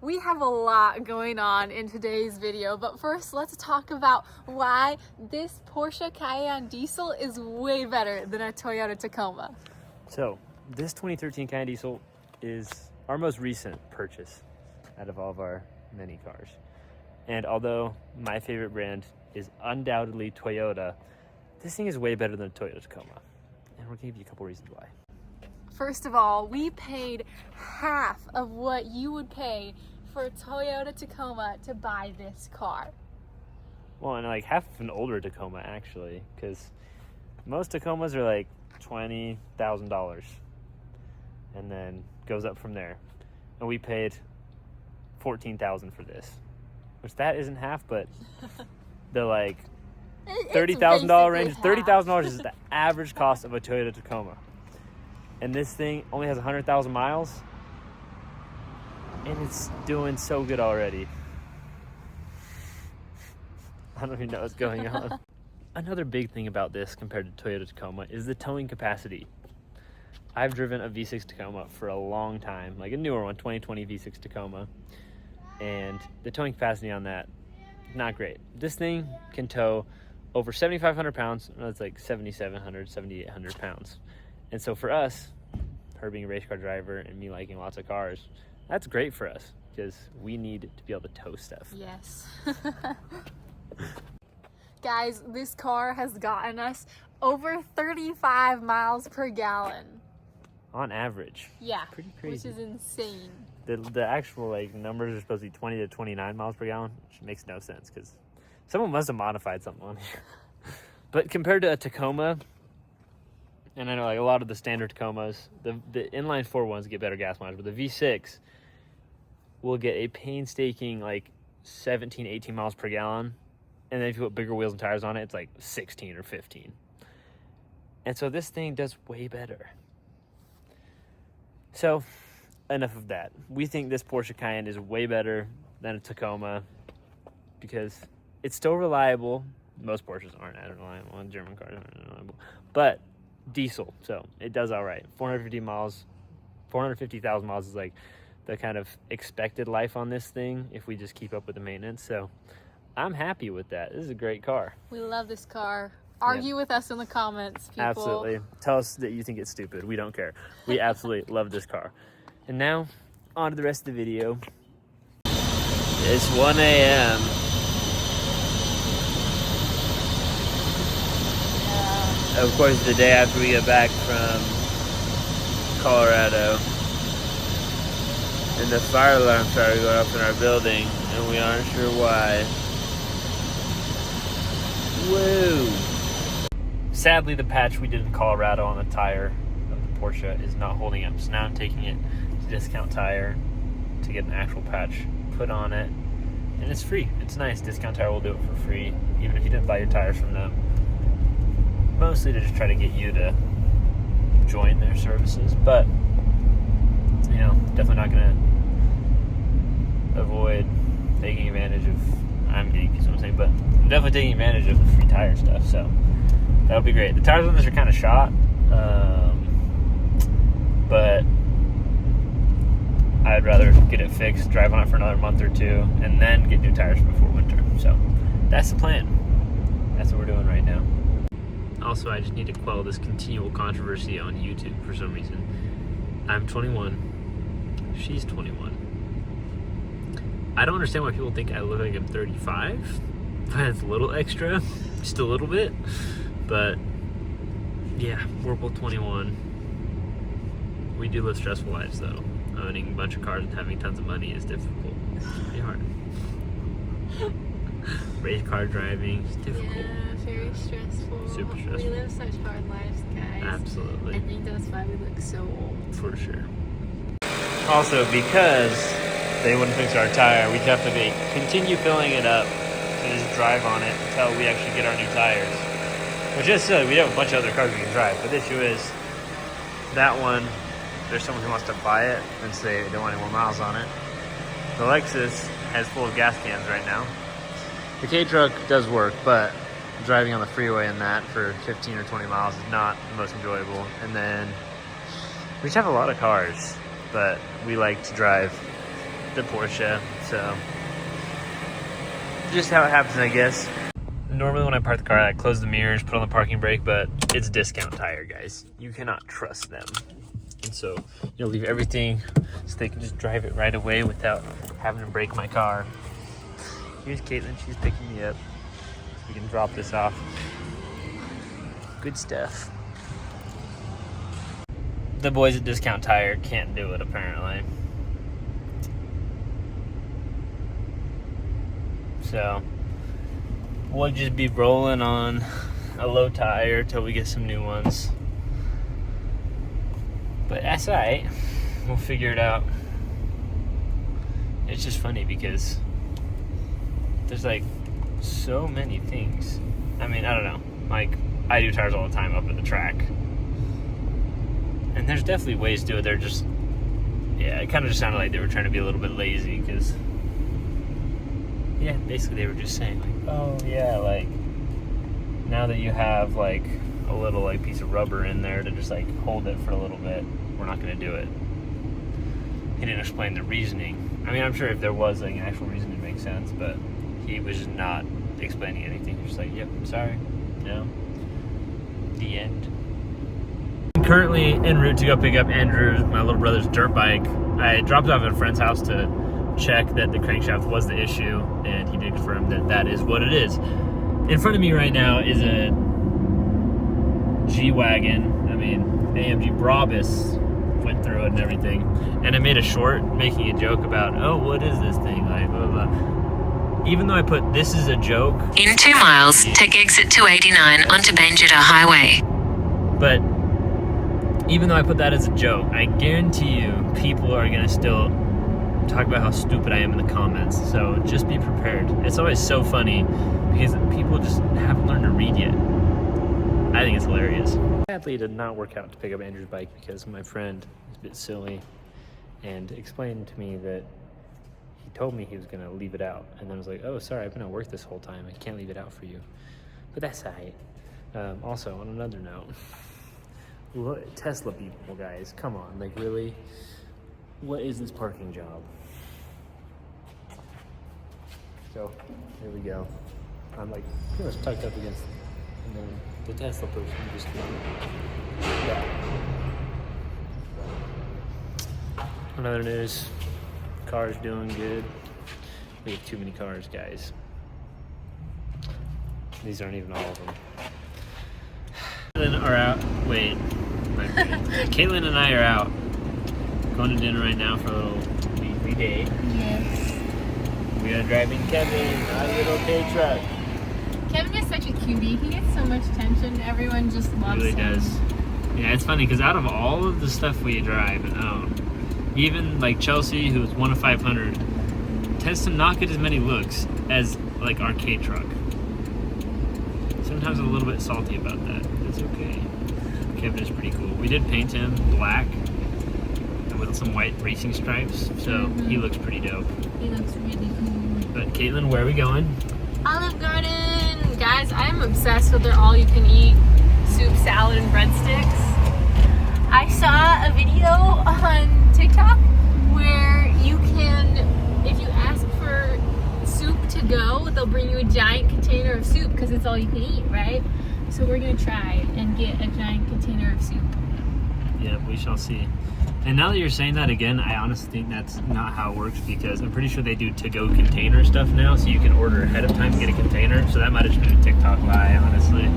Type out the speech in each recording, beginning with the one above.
We have a lot going on in today's video, but first let's talk about why this Porsche Cayenne diesel is way better than a Toyota Tacoma. So this 2013 Cayenne diesel is our most recent purchase out of all of our many cars. And although my favorite brand is undoubtedly Toyota, this thing is way better than a Toyota Tacoma. And we'll give you a couple reasons why. First of all, we paid half of what you would pay for a Toyota Tacoma to buy this car. Well, and like half of an older Tacoma actually, because most Tacomas are like $20,000 and then goes up from there. And we paid $14,000 for this, which that isn't half, but the like $30,000 range. $30,000 is the average cost of a Toyota Tacoma. And this thing only has 100,000 miles. And it's doing so good already. I don't even know what's going on. Another big thing about this compared to Toyota Tacoma is the towing capacity. I've driven a V6 Tacoma for a long time, like a newer one, 2020 V6 Tacoma. And the towing capacity on that, not great. This thing can tow over 7,500 pounds. That's like 7,700, 7,800 pounds. And so for us, her being a race car driver and me liking lots of cars, that's great for us because we need to be able to tow stuff. Yes. Guys, this car has gotten us over 35 miles per gallon. On average. Yeah. Pretty crazy. Which is insane. The actual like numbers are supposed to be 20 to 29 miles per gallon, which makes no sense because someone must have modified something on here. But compared to a Tacoma, and I know like a lot of the standard Tacomas, the inline four ones get better gas mileage, but the V6 will get a painstaking like 17, 18 miles per gallon. And then if you put bigger wheels and tires on it, it's like 16 or 15. And so this thing does way better. So enough of that. We think this Porsche Cayenne is way better than a Tacoma because it's still reliable. Most Porsches aren't as reliable. German cars aren't reliable. But diesel, so it does all right. 450,000 miles is like the kind of expected life on this thing if we just keep up with the maintenance. So I'm happy with that. This is a great car. We love this car. Argue with us in the comments, people. Absolutely. Tell us that you think it's stupid. We don't care. We absolutely love this car. And now, on to the rest of the video. It's 1 a.m. Yeah. Of course, the day after we get back from Colorado. And the fire alarm started going off in our building, and we aren't sure why. Whoa! Sadly, the patch we did in Colorado on the tire of the Porsche is not holding up. So now I'm taking it to Discount Tire to get an actual patch put on it. And it's free. It's nice. Discount Tire will do it for free, even if you didn't buy your tires from them. Mostly to just try to get you to join their services. But, you know, definitely not going to avoid taking advantage of, I'm geek, is what I'm saying, but I'm definitely taking advantage of the free tire stuff, so that'll be great. The tires on this are kind of shot, but I'd rather get it fixed, drive on it for another month or two, and then get new tires before winter. So that's the plan. That's what we're doing right now. Also, I just need to quell this continual controversy on YouTube for some reason. I'm 21. She's 21. I don't understand why people think I look like I'm 35. That's a little extra, just a little bit. But yeah, we're both 21. We do live stressful lives though. Owning a bunch of cars and having tons of money is difficult. It's pretty hard. Race car driving is difficult. Yeah, very stressful. Super stressful. We live such hard lives, guys. Absolutely. I think that's why we look so old. For sure. Also, because they wouldn't fix our tire, we have to continue filling it up and just drive on it until we actually get our new tires. Which is silly. We have a bunch of other cars we can drive, but the issue is that one, there's someone who wants to buy it and say they don't want any more miles on it. The Lexus has full of gas cans right now. The K-Truck does work, but driving on the freeway in that for 15 or 20 miles is not the most enjoyable. And then we just have a lot of cars, but we like to drive the Porsche, so just how it happens, I guess. Normally when I park the car, I close the mirrors, put on the parking brake, but it's discount tire, guys. You cannot trust them. And so you'll leave everything so they can just drive it right away without having to break my car. Here's Caitlin, she's picking me up. We can drop this off. Good stuff. The boys at Discount Tire can't do it, apparently. So we'll just be rolling on a low tire till we get some new ones. But that's alright. We'll figure it out. It's just funny because there's like so many things. I mean, I don't know. Like, I do tires all the time up at the track. And there's definitely ways to do it. They're just, yeah, it kind of just sounded like they were trying to be a little bit lazy because, yeah, basically they were just saying like, oh yeah, like now that you have like a little like piece of rubber in there to just like hold it for a little bit, we're not going to do it. He didn't explain the reasoning. I mean, I'm sure if there was like an actual reason it makes sense, but he was just not explaining anything. He was just like, yep, I'm sorry, no, the end. I'm currently en route to go pick up Andrew, my little brother's dirt bike. I dropped it off at a friend's house to check that the crankshaft was the issue, and he did confirm that that is what it is. In front of me right now is a G-Wagon. I mean, AMG Brabus went through it and everything. And I made a short making a joke about, oh, what is this thing? Like, blah, blah, blah. Even though I put this is a joke. In 2 miles, take exit 289 onto Banjita Highway. But even though I put that as a joke, I guarantee you people are going to still talk about how stupid I am in the comments. So just be prepared. It's always so funny because people just haven't learned to read yet. I think it's hilarious. Sadly, it did not work out to pick up Andrew's bike because my friend was a bit silly and explained to me that he told me he was going to leave it out. And then I was like, oh, sorry, I've been at work this whole time. I can't leave it out for you. But that's all right. Also, on another note, look, Tesla people, guys, come on. Like, really? What is this parking job? So, here we go. I'm like pretty much tucked up against, and then the Tesla person just yeah. Another news, cars doing good. We have too many cars, guys. These aren't even all of them. Caitlin are out. Wait, Caitlin and I are out. Going to dinner right now for a little weekly day. Yes. We are driving Kevin, our little K truck. Kevin is such a cutie. He gets so much attention. Everyone just loves He really him. does. Yeah, it's funny because out of all of the stuff we drive and own, even like Chelsea, who's 1 of 500, tends to not get as many looks as like our K truck. Sometimes I'm a little bit salty about that. It's okay. Kevin is pretty cool. We did paint him black with some white racing stripes, so he looks pretty dope. He looks really cool. But Caitlin, where are we going? Olive Garden! Guys, I'm obsessed with their all-you-can-eat soup, salad, and breadsticks. I saw a video on TikTok where you can, if you ask for soup to go, they'll bring you a giant container of soup because it's all you can eat, right? So we're going to try and get a giant container of soup. Yeah, we shall see. And now that you're saying that again, I honestly think that's not how it works because I'm pretty sure they do to-go container stuff now, so you can order ahead of time and get a container. So that might have just been a TikTok lie, honestly. I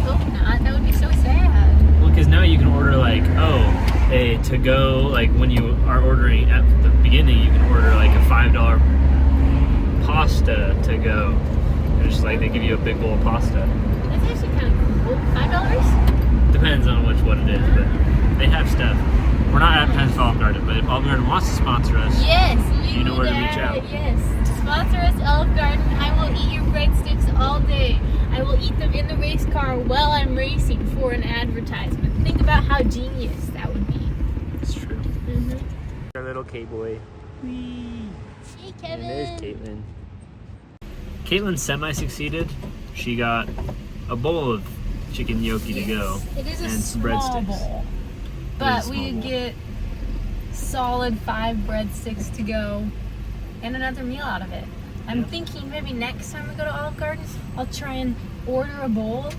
hope not. That would be so sad. Well, because now you can order like, oh, a to-go, like when you are ordering at the beginning, you can order like a $5 pasta to go. It's just like they give you a big bowl of pasta. That's actually kind of cool. $5? Depends on what it is, but they have stuff. We're not at Penn Olive Garden, but if Olive Garden wants to sponsor us, yes, you know where to reach out. Yes, sponsor us, Olive Garden. I will eat your breadsticks all day. I will eat them in the race car while I'm racing for an advertisement. Think about how genius that would be. It's true. Our little K-boy. Whee! Hey, Kevin. And there's Caitlin. Caitlin semi-succeeded. She got a bowl of chicken gnocchi to go. It is a and some small breadsticks. bowl. It But is a we small bowl. get solid 5 breadsticks to go and another meal out of it. I'm Yeah. thinking maybe next time we go to Olive Garden, I'll try and order a bowl,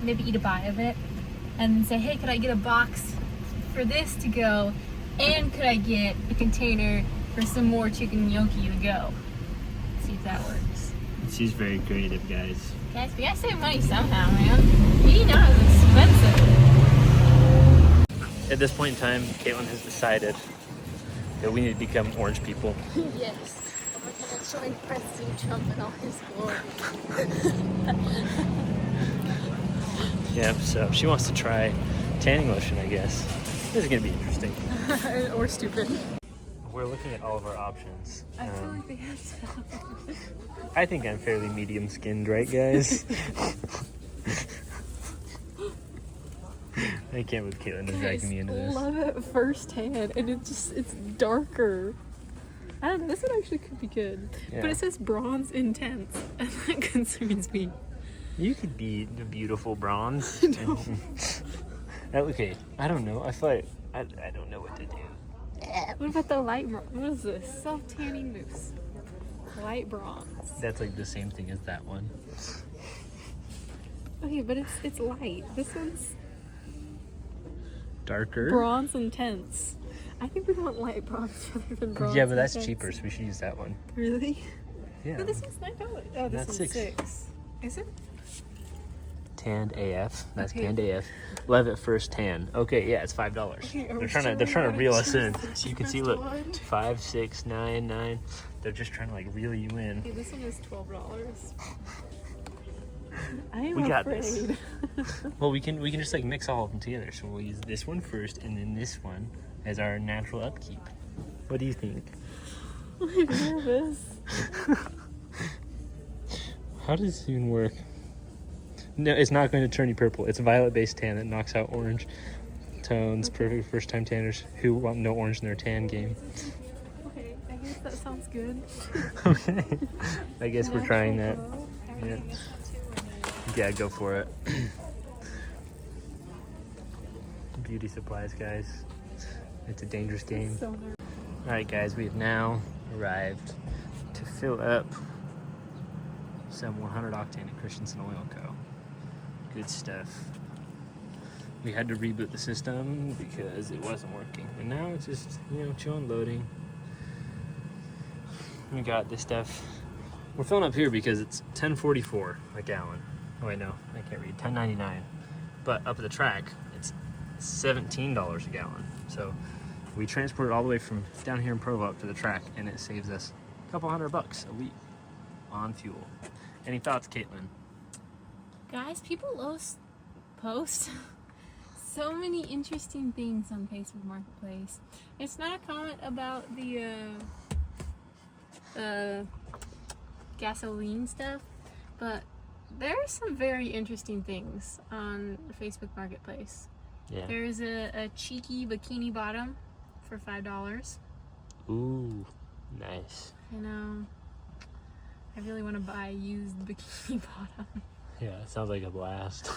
maybe eat a bite of it, and then say, hey, could I get a box for this to go? And could I get a container for some more chicken gnocchi to go? See if that works. She's very creative, guys. Guys, we gotta save money somehow, man. Eating out is expensive. At this point in time, Caitlin has decided that we need to become orange people. Yes. We're gonna join President Trump in all his glory. Yeah, so she wants to try tanning lotion, I guess. This is gonna be interesting. Or stupid. We're looking at all of our options. I feel like they have stuff. I think I'm fairly medium skinned, right, guys? I can't believe Caitlin is dragging me into this. I love it firsthand, and it's darker. I don't know, this one actually could be good. Yeah. But it says bronze intense, and that concerns me. You could be the beautiful bronze. No. Okay, I don't know. I feel like I don't know what to do. What about the light bronze? What is this? Self-tanning mousse. Light bronze. That's like the same thing as that one. Okay, but it's light. This one's Darker? bronze intense. I think we want light bronze rather than bronze. Yeah, but that's intense. cheaper, so we should use that one. Really? Yeah. But this one's $9. Oh, this That's one's $6. $6. Is it? Tanned AF. That's Okay. canned AF. Levitt first tan. Okay, yeah, it's $5. Okay, are they're we trying sure to we reel us in. wanna choose the You can see, cheapest look, one? 5, 6, 9, 9. They're just trying to like reel you in. Okay, this one is $12. I am We got afraid. this. Well, we can just like mix all of them together. So we'll use this one first, and then this one as our natural upkeep. What do you think? I'm nervous. How does this even work? No, it's not going to turn you purple. It's a violet-based tan that knocks out orange tones. Perfect for first-time tanners who want no orange in their tan game. Okay, I guess that sounds good. Okay. I guess we're trying that. Natural glow. Yeah. Everything is too Yeah, go for it. Beauty supplies, guys. It's a dangerous game. so nervous. Alright, guys, we have now arrived to fill up some 100 octane at Christensen Oil Co. Good stuff. We had to reboot the system because it wasn't working, and now it's just, chill and loading. We got this stuff. We're filling up here because it's $10.44 a gallon. Oh wait, no, I can't read. $10.99. But up at the track, it's $17 a gallon. So we transport it all the way from down here in Provo up to the track, and it saves us a couple $100 a week on fuel. Any thoughts, Caitlin? Guys, people post so many interesting things on Facebook Marketplace. It's not a comment about the gasoline stuff, but there are some very interesting things on Facebook Marketplace. Yeah. There's a cheeky bikini bottom for $5. Ooh, nice. I know. I really want to buy a used bikini bottom. Yeah, it sounds like a blast.